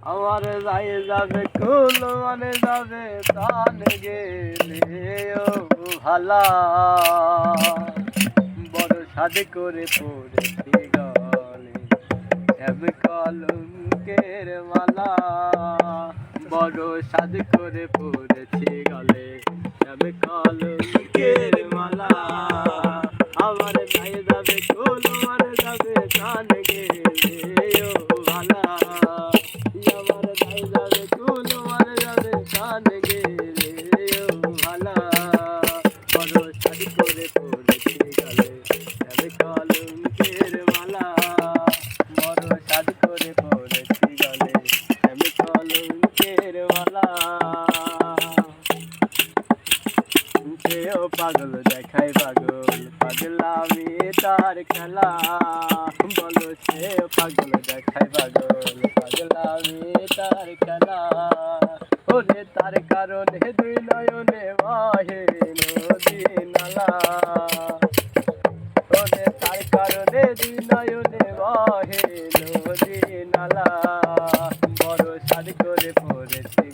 আমার যাই যাবে কুল মানে যাবে প্রাণ গেলে ও ভালা বড় সাদ করে পড়েছি গলে শ্যাম কলঙ্কের মালা বড় সাদ করে পড়েছি গলে শ্যাম কলঙ্কের মালা আমার যাই যাবে কুল মানে যাবে প্রাণ গেলে ও ভালা আমার যাই যাবে কুল মানে যাবে প্রাণ গেলে ও ভালা বড় সাদ করে পড়েছি গলে শ্যাম কলঙ্কের মালা বড় সাদ করে পড়েছি গলে শ্যাম কলঙ্কের মালা সেও পাগল দেখাই পাগল পাগলামি তার খেলা বলো সেও পাগল দেখাই পাগল পাগলামি তার খেলা ওরে তার কারণে দুই নয়নে বাহে নদী নালা ওরে তার কারণে দুই নয়নে বাহে নদী নালা বড় সাদ করে পড়েছি